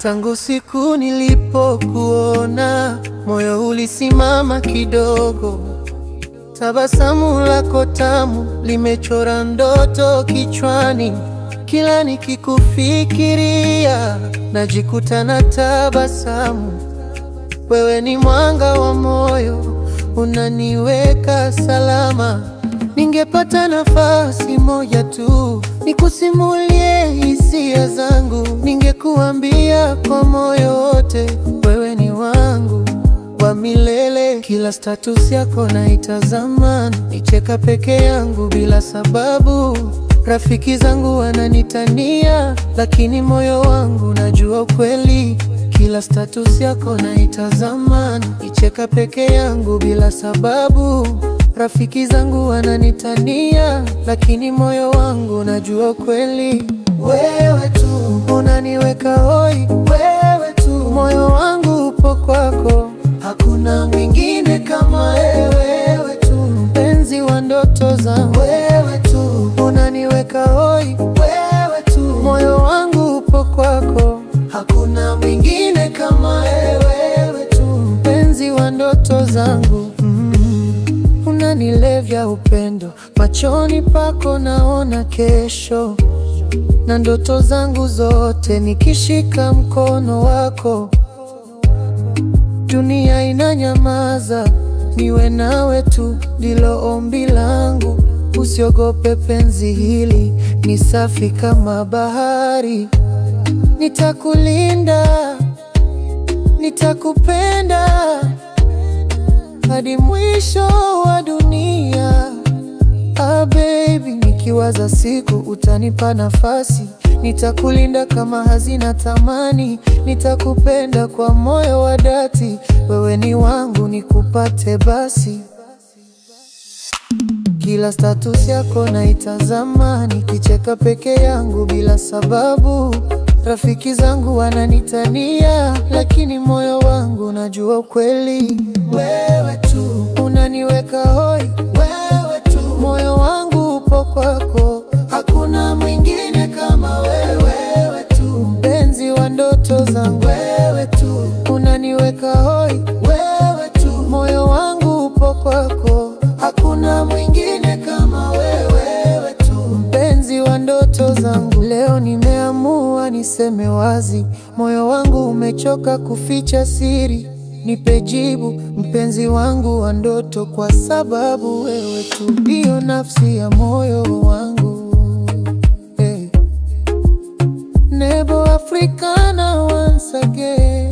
Tangu siku nilipokuona, moyo ulisimama kidogo. Tabasamu lako tamu limechora ndoto kichwani. Kila nikikufikiria, najikuta na tabasamu. Wewe ni mwanga wa moyo, unaniweka salama. Ningepata nafasi moja tu, nikusimulie hisia zangu. Ningekuambia kwa moyo wote, wewe ni wangu wa milele. Kila status yako naitazama, nicheka peke yangu bila sababu. Rafiki zangu wananitania, lakini moyo wangu najua ukweli. Kila status yako naitazama, nicheka peke yangu bila sababu. Rafiki zangu wananitania, lakini moyo wangu najua ukweli. Wewe tu unaniweka hoi, wewe tu moyo wangu upo kwako. Hakuna mwingine kama wewe tu, mpenzi wa ndoto zangu. Wewe tu unaniweka hoi, wewe tu moyo wangu upo kwako. Hakuna mwingine kama wewe tu, mpenzi wa ndoto zangu. Unanilevya upendo, machoni pako naona kesho. Na ndoto zangu zote nikishika mkono wako. Dunia inanyamaza, niwe nawe tu ndilo ombi langu. Usiogope penzi hili, ni safi kama bahari. Nitakulinda, nitakupenda hadi mwisho wa dunia. Baby, nikiwaza siku utanipa nafasi. Nitakulinda kama hazina thamani. Nitakupenda kwa moyo wa dhati. Wewe ni wangu, nikupate basi. Kila status yako naitazama, nikicheka peke yangu bila sababu. Rafiki zangu wananitania, lakini moyo wangu najua ukweli. Wewe tu unaniweka hoi, wewe tu moyo wangu upo kwako. Hakuna mwingine kama wewe tu, mpenzi wa ndoto zangu. Wewe tu unaniweka hoi, wewe tu moyo wangu upo kwako. Hakuna mwingine kama wewe tu, mpenzi wa ndoto zangu. Leo nimeamua niseme wazi, moyo wangu umechoka kuficha siri. Nipe jibu, mpenzi wangu wa ndoto, kwa sababu wewe tu ndio nafsi ya moyo wangu. Nebo Africana once again.